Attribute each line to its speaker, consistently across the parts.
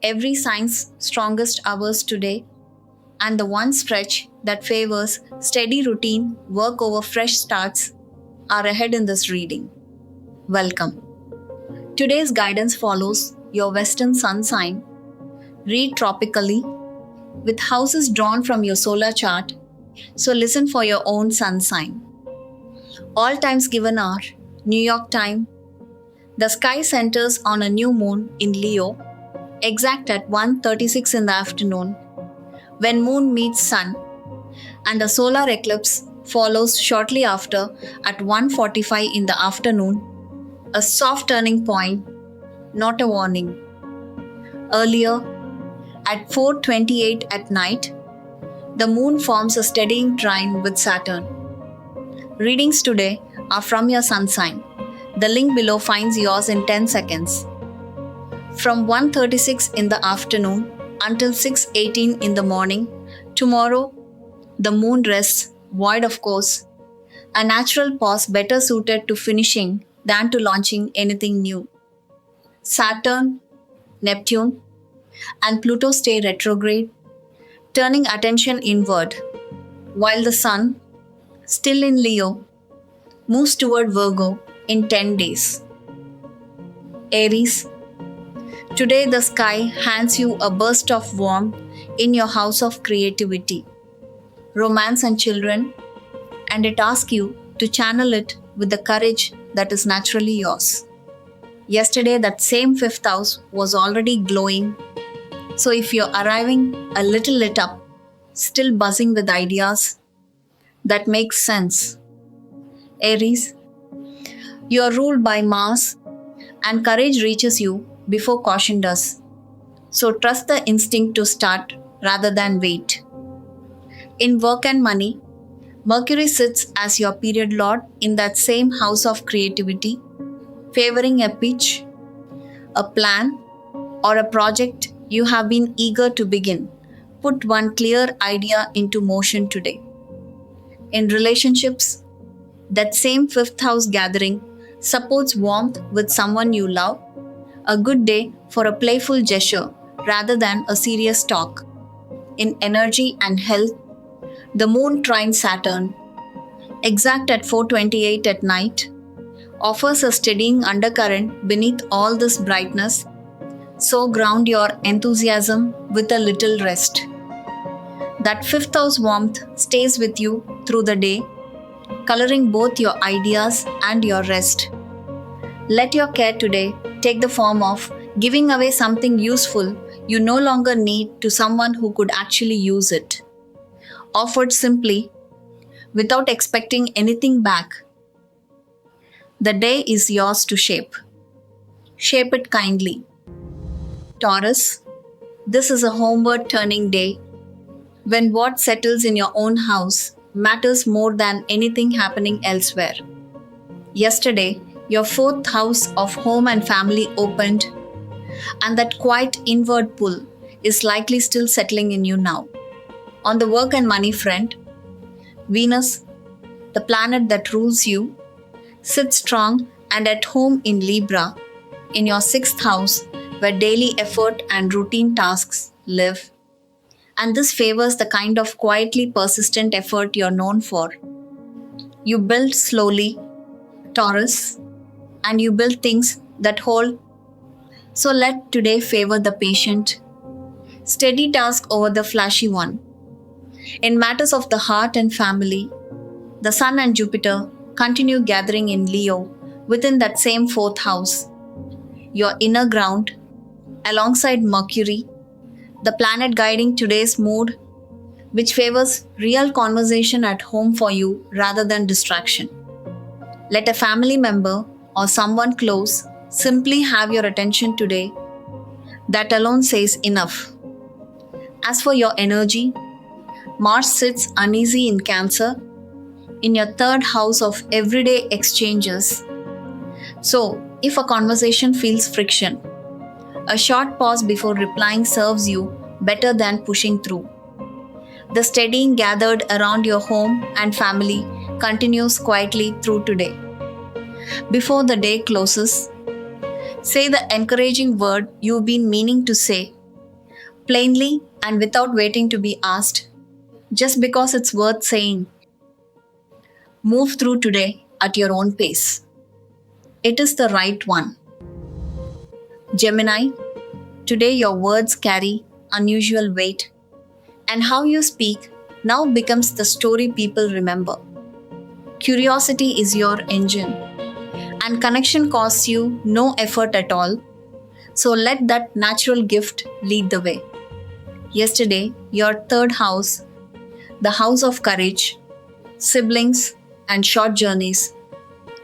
Speaker 1: every sign's strongest hours today, and the one stretch that favors steady routine, work over fresh starts are ahead in this reading. Welcome. Today's guidance follows your Western sun sign. Read tropically with houses drawn from your solar chart, so listen for your own sun sign. All times given are New York time. The sky centers on a new moon in Leo, exact at 1:36 in the afternoon, when moon meets sun, and a solar eclipse follows shortly after at 1:45 in the afternoon, a soft turning point, not a warning. Earlier, at 4:28 at night, the moon forms a steadying trine with Saturn. Readings today are from your sun sign. The link below finds yours in 10 seconds. From 1:36 in the afternoon until 6:18 in the morning, tomorrow, the moon rests, void of course, a natural pause better suited to finishing than to launching anything new. Saturn, Neptune, and Pluto stay retrograde, turning attention inward, while the Sun, still in Leo, moves toward Virgo in 10 days. Aries, today the sky hands you a burst of warmth in your house of creativity, romance and children, and it asks you to channel it with the courage that is naturally yours. Yesterday, that same fifth house was already glowing, so if you're arriving a little lit up, still buzzing with ideas, that makes sense. Aries, you are ruled by Mars, and courage reaches you before caution does. So trust the instinct to start rather than wait. In work and money, Mercury sits as your period lord in that same house of creativity, favoring a pitch, a plan, or a project you have been eager to begin. Put one clear idea into motion today. In relationships, that same fifth house gathering supports warmth with someone you love, a good day for a playful gesture rather than a serious talk. In energy and health, the moon trine Saturn, exact at 4:28 at night, offers a steadying undercurrent beneath all this brightness, so ground your enthusiasm with a little rest. That fifth house warmth stays with you through the day, coloring both your ideas and your rest. Let your care today take the form of giving away something useful you no longer need to someone who could actually use it. Offered simply, without expecting anything back. The day is yours to shape. Shape it kindly. Taurus, this is a homeward turning day, when what settles in your own house matters more than anything happening elsewhere. Yesterday, your fourth house of home and family opened, and that quiet inward pull is likely still settling in you now. On the work and money front, Venus, the planet that rules you, sits strong and at home in Libra, in your sixth house where daily effort and routine tasks live. And this favors the kind of quietly persistent effort you're known for. You build slowly, Taurus, and you build things that hold. So let today favor the patient, steady task over the flashy one. In matters of the heart and family, the Sun and Jupiter continue gathering in Leo within that same fourth house. Your inner ground, alongside Mercury, the planet guiding today's mood, which favors real conversation at home for you rather than distraction. Let a family member or someone close simply have your attention today. That alone says enough. As for your energy, Mars sits uneasy in Cancer, in your third house of everyday exchanges. So, if a conversation feels friction, a short pause before replying serves you better than pushing through. The steadying gathered around your home and family continues quietly through today. Before the day closes, say the encouraging word you've been meaning to say plainly and without waiting to be asked, just because it's worth saying. Move through today at your own pace. It is the right one. Gemini, today your words carry unusual weight, and how you speak now becomes the story people remember. Curiosity is your engine, and connection costs you no effort at all, so let that natural gift lead the way. Yesterday, your third house, the house of courage, siblings, and short journeys,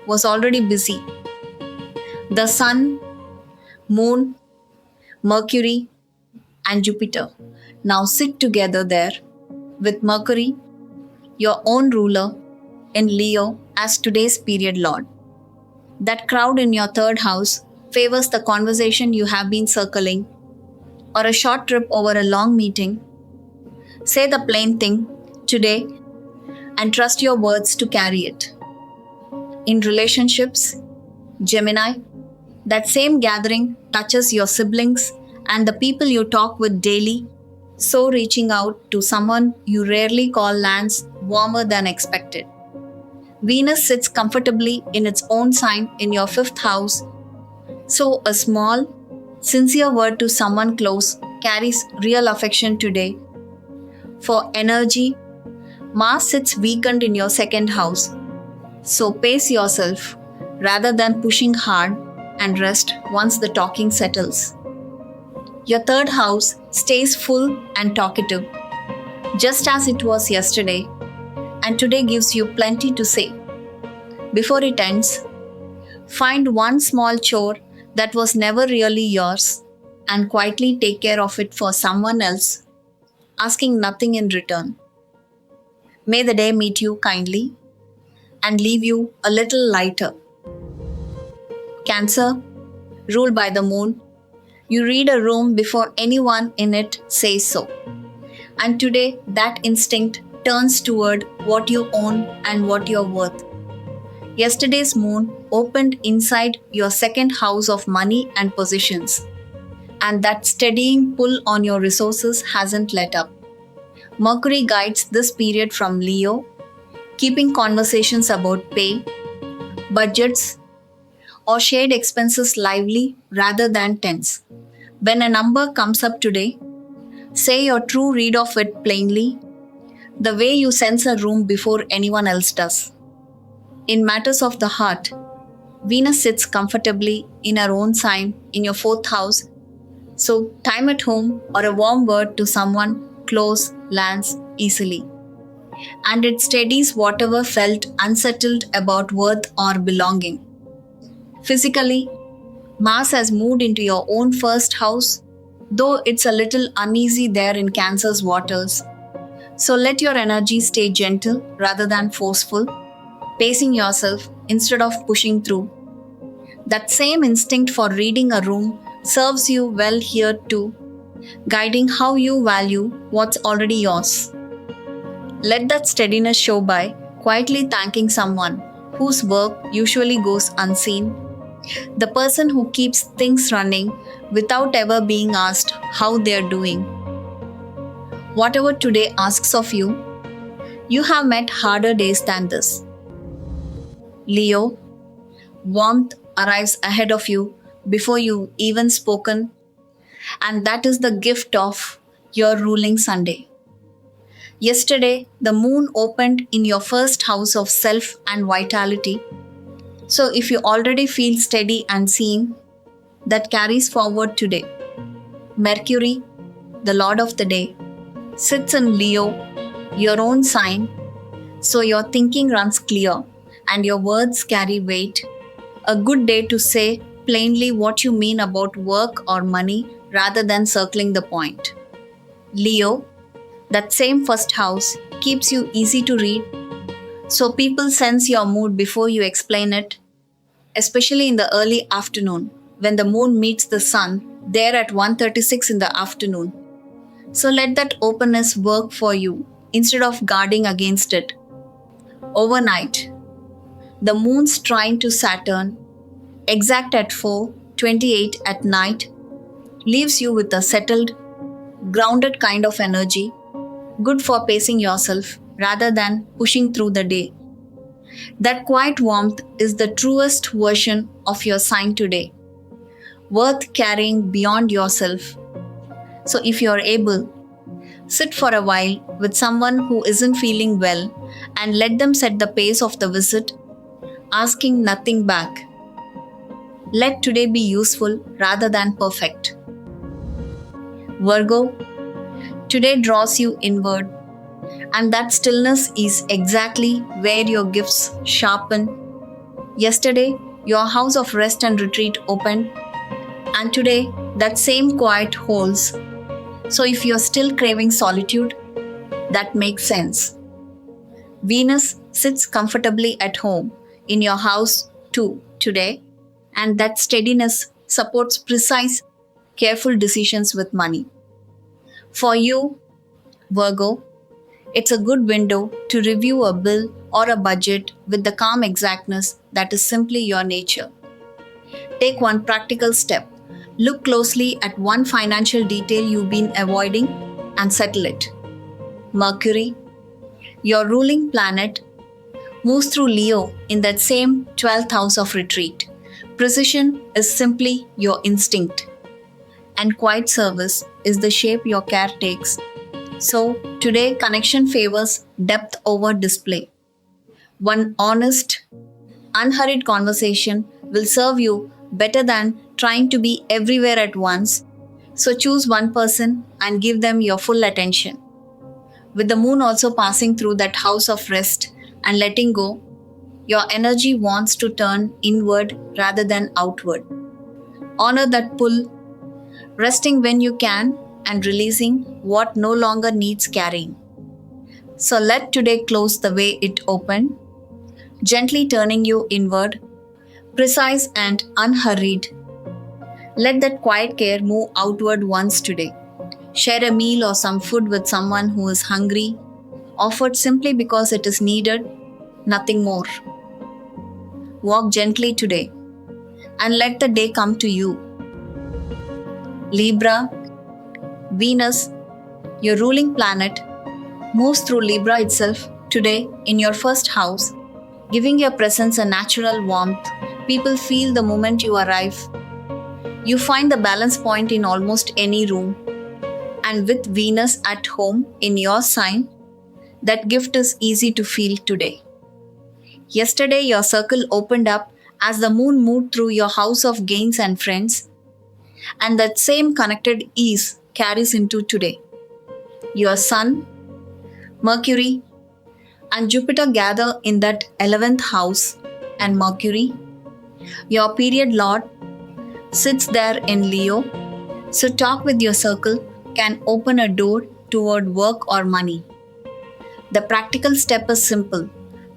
Speaker 1: was already busy. The Sun, Moon, Mercury, and Jupiter now sit together there, with Mercury, your own ruler, in Leo as today's period lord. That crowd in your third house favors the conversation you have been circling, or a short trip over a long meeting. Say the plain thing today and trust your words to carry it. In relationships, Gemini, that same gathering touches your siblings and the people you talk with daily, so reaching out to someone you rarely call lands warmer than expected. Venus sits comfortably in its own sign in your fifth house, so a small, sincere word to someone close carries real affection today. For energy, Mars sits weakened in your second house, so pace yourself rather than pushing hard and rest once the talking settles. Your third house stays full and talkative, just as it was yesterday, and today gives you plenty to say. Before it ends, find one small chore that was never really yours and quietly take care of it for someone else, asking nothing in return. May the day meet you kindly and leave you a little lighter. Cancer, ruled by the moon, you read a room before anyone in it says so. And today that instinct turns toward what you own and what you're worth. Yesterday's moon opened inside your second house of money and positions, and that steadying pull on your resources hasn't let up. Mercury guides this period from Leo, keeping conversations about pay, budgets, or shared expenses lively rather than tense. When a number comes up today, say your true read of it plainly, the way you sense a room before anyone else does. In matters of the heart, Venus sits comfortably in her own sign in your fourth house, so time at home or a warm word to someone close lands easily. And it steadies whatever felt unsettled about worth or belonging. Physically, Mars has moved into your own first house, though it's a little uneasy there in Cancer's waters. So let your energy stay gentle rather than forceful, pacing yourself instead of pushing through. That same instinct for reading a room serves you well here too, guiding how you value what's already yours. Let that steadiness show by quietly thanking someone whose work usually goes unseen, the person who keeps things running without ever being asked how they're doing. Whatever today asks of you, you have met harder days than this. Leo, warmth arrives ahead of you before you even spoken, and that is the gift of your ruling Sunday. Yesterday, the moon opened in your first house of self and vitality. So if you already feel steady and seen, that carries forward today. Mercury, the lord of the day, sits in Leo, your own sign, so your thinking runs clear and your words carry weight. A good day to say plainly what you mean about work or money rather than circling the point. Leo, that same first house, keeps you easy to read, so people sense your mood before you explain it, especially in the early afternoon when the moon meets the sun there at 1:36 in the afternoon. So let that openness work for you instead of guarding against it. Overnight, the moon's trine to Saturn, exact at 4:28 at night, leaves you with a settled, grounded kind of energy, good for pacing yourself rather than pushing through the day. That quiet warmth is the truest version of your sign today, worth carrying beyond yourself. So, if you're able, sit for a while with someone who isn't feeling well and let them set the pace of the visit, asking nothing back. Let today be useful rather than perfect. Virgo, today draws you inward, and that stillness is exactly where your gifts sharpen. Yesterday, your house of rest and retreat opened, and today, that same quiet holds. So, if you're still craving solitude, that makes sense. Venus sits comfortably at home in your house too today, and that steadiness supports precise, careful decisions with money. For you, Virgo, it's a good window to review a bill or a budget with the calm exactness that is simply your nature. Take one practical step. Look closely at one financial detail you've been avoiding and settle it. Mercury, your ruling planet, moves through Leo in that same 12th house of retreat. Precision is simply your instinct, and quiet service is the shape your care takes. So, today connection favors depth over display. One honest, unhurried conversation will serve you better than trying to be everywhere at once. So, choose one person and give them your full attention. With the moon also passing through that house of rest and letting go, your energy wants to turn inward rather than outward. Honor that pull, resting when you can and releasing what no longer needs carrying. So let today close the way it opened, gently turning you inward, precise and unhurried. Let that quiet care move outward once today. Share a meal or some food with someone who is hungry, offered simply because it is needed, nothing more. Walk gently today and let the day come to you. Libra, Venus, your ruling planet, moves through Libra itself today in your first house, giving your presence a natural warmth. People feel the moment you arrive. You find the balance point in almost any room. And with Venus at home in your sign, that gift is easy to feel today. Yesterday, your circle opened up as the moon moved through your house of gains and friends, and that same connected ease carries into today. Your Sun, Mercury, and Jupiter gather in that 11th house, and Mercury, your period lord, sits there in Leo. So, talk with your circle can open a door toward work or money. The practical step is simple.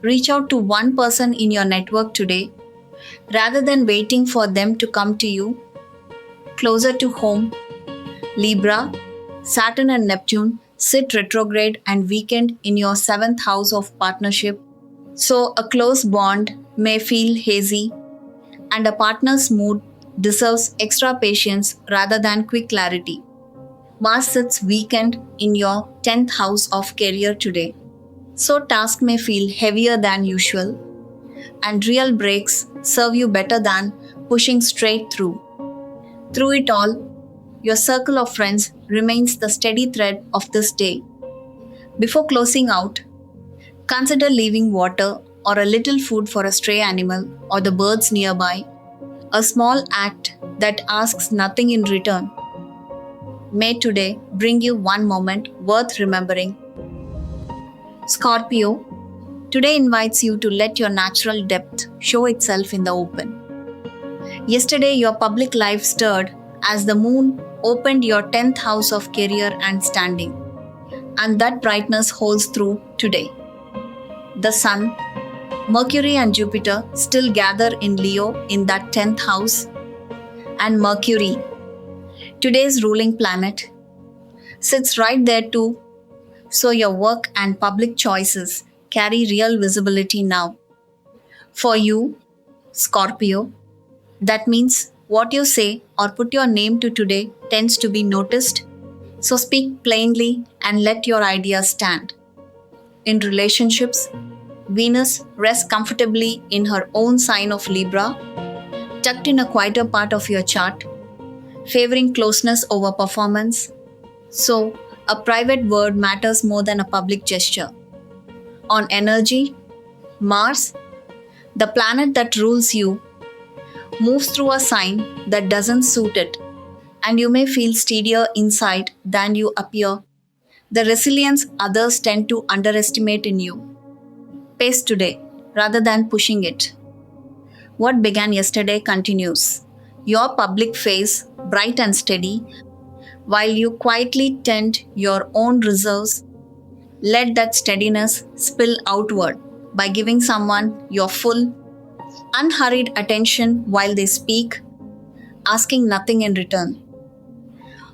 Speaker 1: Reach out to one person in your network today rather than waiting for them to come to you. Closer to home, Libra, Saturn and Neptune sit retrograde and weekend in your 7th house of partnership. So a close bond may feel hazy, and a partner's mood deserves extra patience rather than quick clarity. Mars sits weekend in your 10th house of career today. So tasks may feel heavier than usual, and real breaks serve you better than pushing straight through. Through it all, your circle of friends remains the steady thread of this day. Before closing out, consider leaving water or a little food for a stray animal or the birds nearby, a small act that asks nothing in return. May today bring you one moment worth remembering. Scorpio, today invites you to let your natural depth show itself in the open. Yesterday, your public life stirred as the moon opened your 10th house of career and standing, and that brightness holds through today. The Sun, Mercury and Jupiter still gather in Leo in that 10th house, and Mercury, today's ruling planet, sits right there too, so your work and public choices carry real visibility now. For you, Scorpio, that means what you say or put your name to today tends to be noticed, So speak plainly and let your ideas stand. In relationships, Venus rests comfortably in her own sign of Libra, tucked in a quieter part of your chart, favoring closeness over performance. So, a private word matters more than a public gesture. On energy, Mars, the planet that rules you, moves through a sign that doesn't suit it, and you may feel steadier inside than you appear. The resilience others tend to underestimate in you. Pace today rather than pushing it. What began yesterday continues. Your public face bright and steady, while you quietly tend your own reserves. Let that steadiness spill outward by giving someone your full, unhurried attention while they speak, asking nothing in return.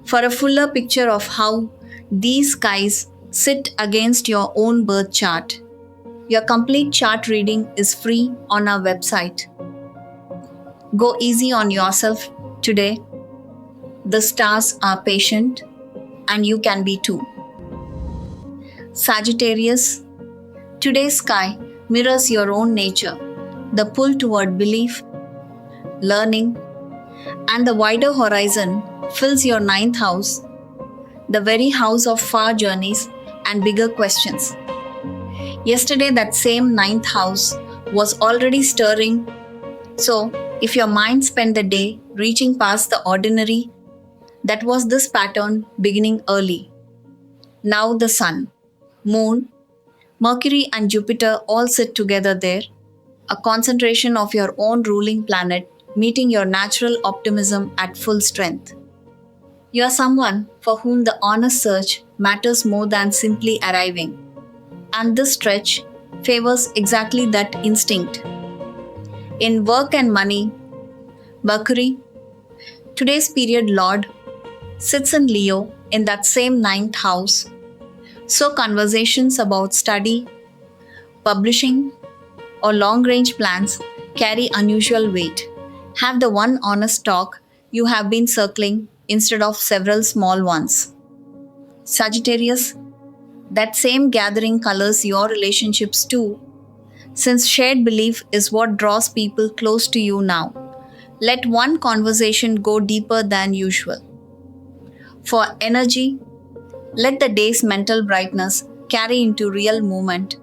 Speaker 1: For a fuller picture of how these skies sit against your own birth chart, your complete chart reading is free on our website. Go easy on yourself today. The stars are patient, and you can be too. Sagittarius, today's sky mirrors your own nature, the pull toward belief, learning, and the wider horizon fills your ninth house, the very house of far journeys and bigger questions. Yesterday, that same ninth house was already stirring. So, if your mind spent the day reaching past the ordinary, that was this pattern beginning early. Now the Sun, Moon, Mercury, and Jupiter all sit together there, a concentration of your own ruling planet meeting your natural optimism at full strength. You are someone for whom the honest search matters more than simply arriving. And this stretch favors exactly that instinct. In work and money, Mercury, today's period Lord, sits in Leo in that same ninth house. So conversations about study, publishing, or long-range plans carry unusual weight. Have the one honest talk you have been circling instead of several small ones. Sagittarius, that same gathering colors your relationships too, since shared belief is what draws people close to you now. Let one conversation go deeper than usual. For energy, let the day's mental brightness carry into real movement,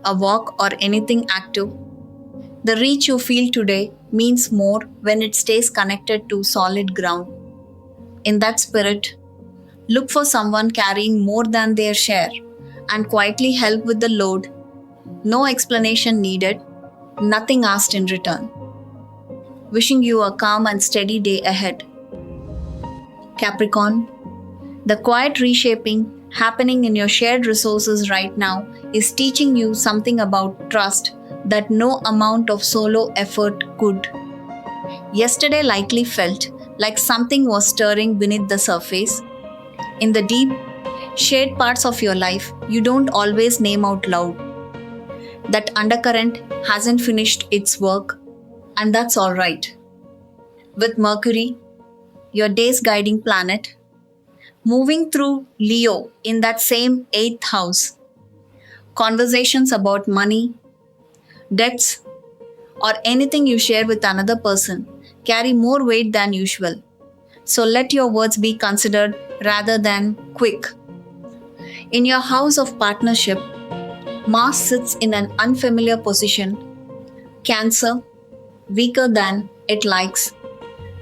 Speaker 1: a walk or anything active. The reach you feel today means more when it stays connected to solid ground. In that spirit, look for someone carrying more than their share and quietly help with the load. No explanation needed, nothing asked in return. Wishing you a calm and steady day ahead. Capricorn, the quiet reshaping happening in your shared resources right now is teaching you something about trust that no amount of solo effort could. Yesterday likely felt like something was stirring beneath the surface. In the deep, shared parts of your life you don't always name out loud. That undercurrent hasn't finished its work, and that's alright. With Mercury, your day's guiding planet, moving through Leo in that same 8th house, conversations about money, debts, or anything you share with another person carry more weight than usual. So let your words be considered rather than quick. In your house of partnership, Mars sits in an unfamiliar position, Cancer, weaker than it likes,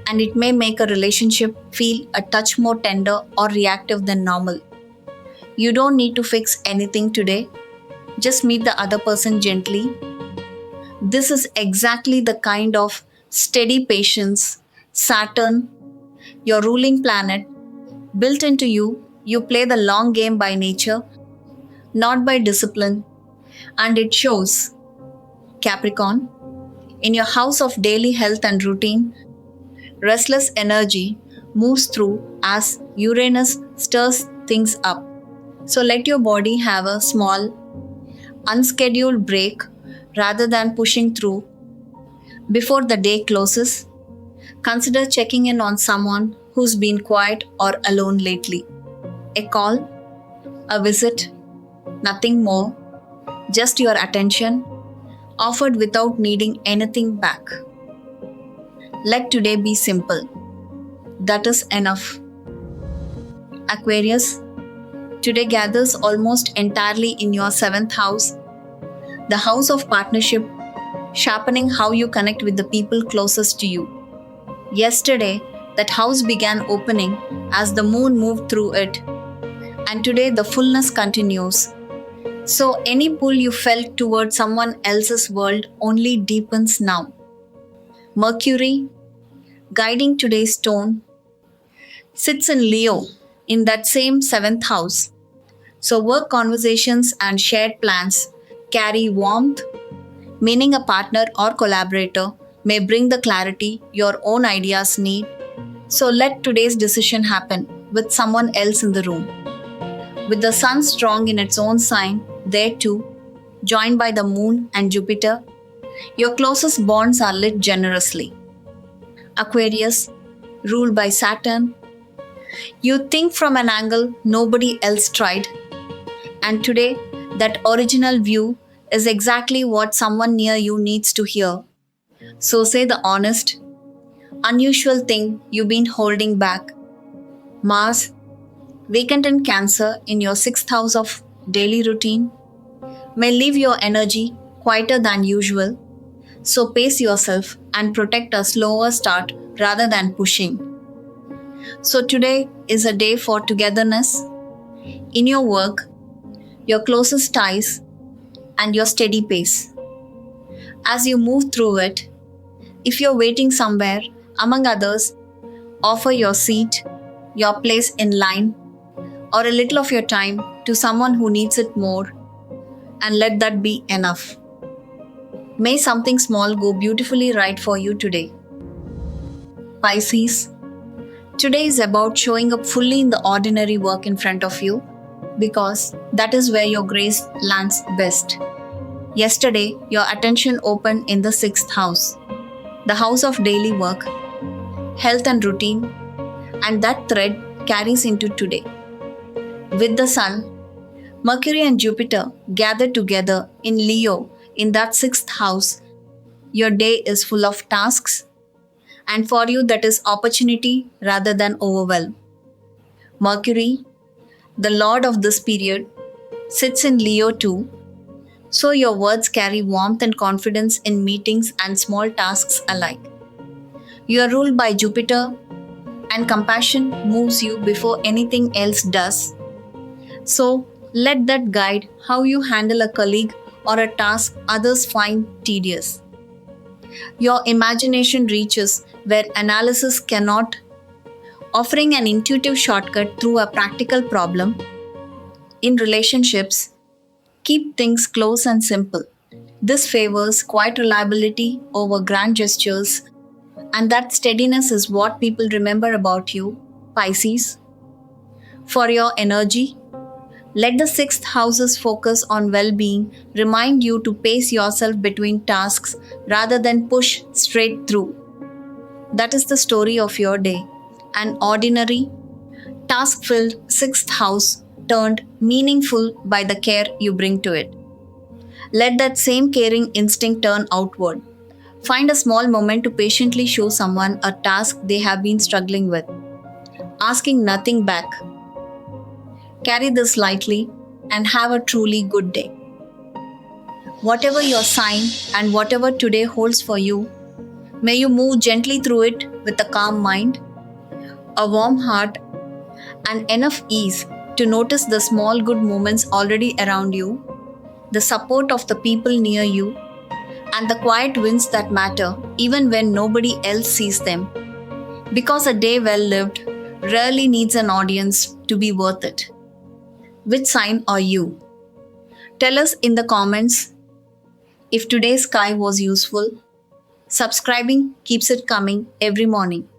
Speaker 1: and it may make a relationship feel a touch more tender or reactive than normal. You don't need to fix anything today, just meet the other person gently. This is exactly the kind of steady patience Saturn, your ruling planet, built into you. You play the long game by nature, not by discipline, and it shows. Capricorn, in your house of daily health and routine, restless energy moves through as Uranus stirs things up. So let your body have a small, unscheduled break rather than pushing through. Before the day closes, consider checking in on someone who's been quiet or alone lately. A call, a visit, nothing more, just your attention, offered without needing anything back. Let today be simple. That is enough. Aquarius, today gathers almost entirely in your seventh house, the house of partnership, sharpening how you connect with the people closest to you. Yesterday, that house began opening as the moon moved through it, and today the fullness continues. So, any pull you felt towards someone else's world only deepens now. Mercury, guiding today's tone, sits in Leo in that same seventh house. So, work conversations and shared plans carry warmth, meaning a partner or collaborator may bring the clarity your own ideas need. So, let today's decision happen with someone else in the room. With the sun strong in its own sign, there too, joined by the moon and Jupiter, your closest bonds are lit generously. Aquarius, ruled by Saturn, you think from an angle nobody else tried, and today that original view is exactly what someone near you needs to hear. So say the honest, unusual thing you've been holding back. Mars, vacant in Cancer in your sixth house of daily routine, may leave your energy quieter than usual. So pace yourself and protect a slower start rather than pushing. So today is a day for togetherness in your work, your closest ties, and your steady pace. As you move through it, if you're waiting somewhere, among others, offer your seat, your place in line, or a little of your time to someone who needs it more, and let that be enough. May something small go beautifully right for you today. Pisces, today is about showing up fully in the ordinary work in front of you because that is where your grace lands best. Yesterday, your attention opened in the sixth house, the house of daily work, health and routine, and that thread carries into today. With the sun, Mercury and Jupiter gather together in Leo in that sixth house. Your day is full of tasks, and for you that is opportunity rather than overwhelm. Mercury, the lord of this period, sits in Leo too, so your words carry warmth and confidence in meetings and small tasks alike. You are ruled by Jupiter, and compassion moves you before anything else does. So, let that guide how you handle a colleague or a task others find tedious. Your imagination reaches where analysis cannot, offering an intuitive shortcut through a practical problem. In relationships, keep things close and simple. This favors quiet reliability over grand gestures, and that steadiness is what people remember about you, Pisces. For your energy, let the sixth house's focus on well-being remind you to pace yourself between tasks rather than push straight through. That is the story of your day. An ordinary, task-filled sixth house turned meaningful by the care you bring to it. Let that same caring instinct turn outward. Find a small moment to patiently show someone a task they have been struggling with, asking nothing back. Carry this lightly and have a truly good day. Whatever your sign and whatever today holds for you, may you move gently through it with a calm mind, a warm heart, and enough ease to notice the small good moments already around you, the support of the people near you, and the quiet wins that matter even when nobody else sees them. Because a day well lived rarely needs an audience to be worth it. Which sign are you? Tell us in the comments. If today's sky was useful, subscribing keeps it coming every morning.